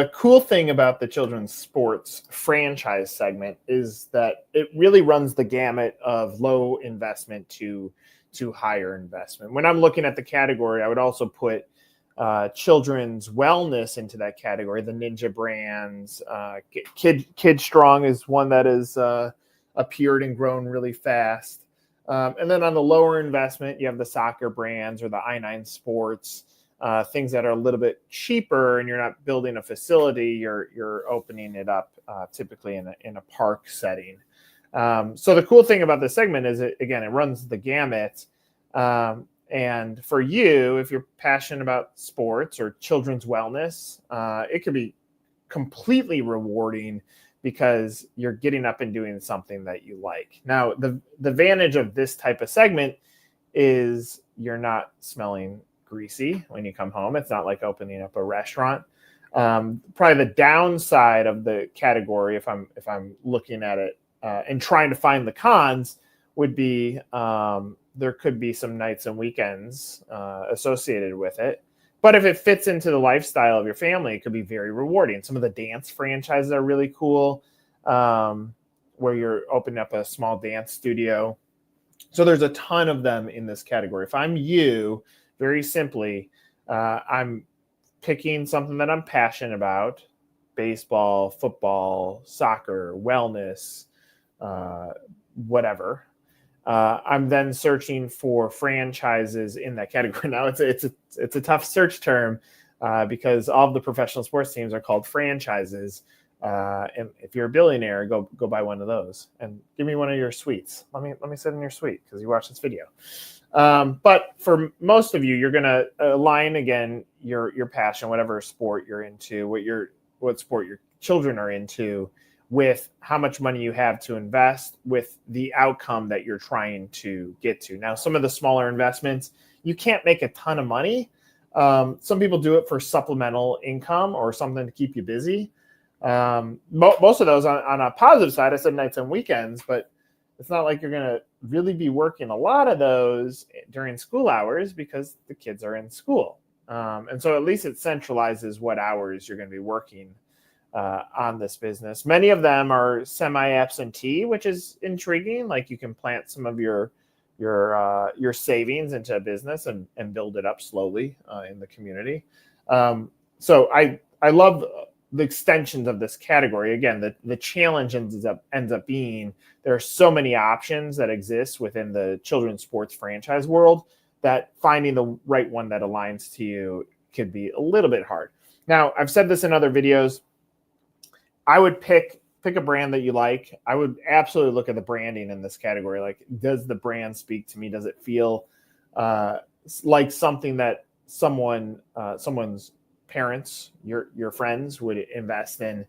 the cool thing about the children's sports franchise segment is that it really runs the gamut of low investment to higher investment. When I'm looking at the category, I would also put children's wellness into that category. The Ninja brands, Kid Strong is one that has appeared and grown really fast. And then on the lower investment, you have the soccer brands or the I9 Sports, things that are a little bit cheaper, and you're not building a facility. You're opening it up typically in a park setting. So the cool thing about this segment is it runs the gamut. And for you, if you're passionate about sports or children's wellness, it could be completely rewarding because you're getting up and doing something that you like. Now, the advantage of this type of segment is you're not smelling greasy when you come home. It's not like opening up a restaurant. Probably the downside of the category, if I'm looking at it and trying to find the cons, would be there could be some nights and weekends associated with it. But if it fits into the lifestyle of your family, it could be very rewarding. Some of the dance franchises are really cool, where you're opening up a small dance studio. So there's a ton of them in this category. If I'm you, very simply, I'm picking something that I'm passionate about: baseball, football, soccer, wellness, whatever. I'm then searching for franchises in that category. Now it's a tough search term because all of the professional sports teams are called franchises. And if you're a billionaire, go buy one of those and give me one of your suites. Let me sit in your suite because you watched this video. But for most of you, you're going to align again your passion, whatever sport you're into, what sport your children are into, with how much money you have to invest, with the outcome that you're trying to get to. Now, some of the smaller investments, you can't make a ton of money. Some people do it for supplemental income or something to keep you busy. Most of those on a positive side, I said nights and weekends, but it's not like you're going to really be working a lot of those during school hours because the kids are in school. And so at least it centralizes what hours you're going to be working on this business. Many of them are semi-absentee, which is intriguing. Like you can plant some of your savings into a business and build it up slowly in the community. So I love the extensions of this category. Again, the challenge ends up being there are so many options that exist within the children's sports franchise world that finding the right one that aligns to you could be a little bit hard. Now, I've said this in other videos. I would pick a brand that you like. I would absolutely look at the branding in this category. Like, does the brand speak to me? Does it feel like something that someone's parents, your friends would invest in?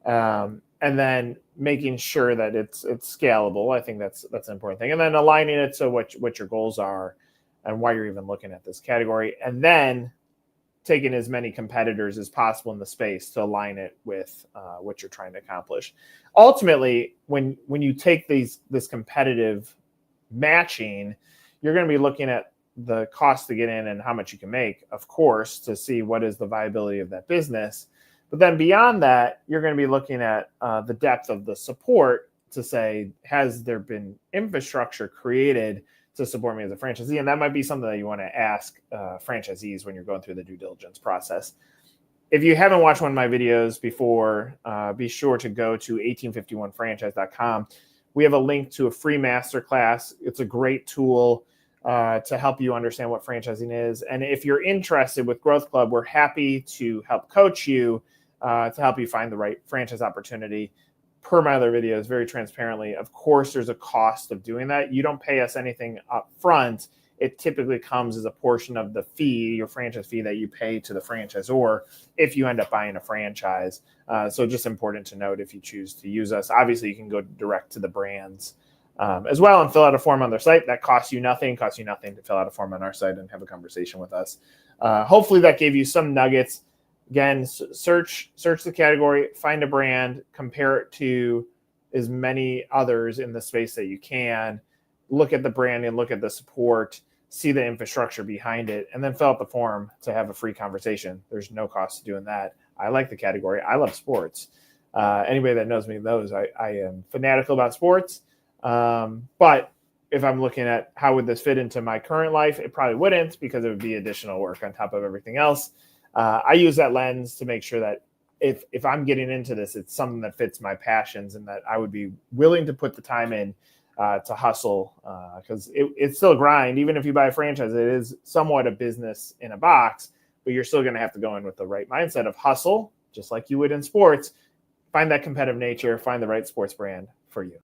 And then making sure that it's scalable. I think that's an important thing. And then aligning it to what your goals are and why you're even looking at this category. And then taking as many competitors as possible in the space to align it with what you're trying to accomplish. Ultimately, when you take this competitive matching, you're going to be looking at the cost to get in and how much you can make, of course, to see what is the viability of that business. But then beyond that, you're going to be looking at the depth of the support to say, has there been infrastructure created to support me as a franchisee? And that might be something that you want to ask franchisees when you're going through the due diligence process. If you haven't watched one of my videos before, be sure to go to 1851franchise.com. We have a link to a free masterclass. It's a great tool to help you understand what franchising is. And if you're interested with Growth Club, we're happy to help coach you to help you find the right franchise opportunity. Per my other videos, very transparently, of course, there's a cost of doing that. You don't pay us anything up front. It typically comes as a portion of the fee, your franchise fee that you pay to the franchisor if you end up buying a franchise. So just important to note if you choose to use us. Obviously, you can go direct to the brands as well and fill out a form on their site. That costs you nothing to fill out a form on our site and have a conversation with us. Hopefully that gave you some nuggets. Again, search the category, find a brand, compare it to as many others in the space that you can. Look at the branding, look at the support, see the infrastructure behind it, and then fill out the form to have a free conversation. There's no cost to doing that. I like the category. I love sports. Anybody that knows me knows I am fanatical about sports. But if I'm looking at how would this fit into my current life, it probably wouldn't, because it would be additional work on top of everything else. I use that lens to make sure that if I'm getting into this, it's something that fits my passions and that I would be willing to put the time in to hustle, because it's still a grind. Even if you buy a franchise, it is somewhat a business in a box, but you're still going to have to go in with the right mindset of hustle, just like you would in sports. Find that competitive nature, find the right sports brand for you.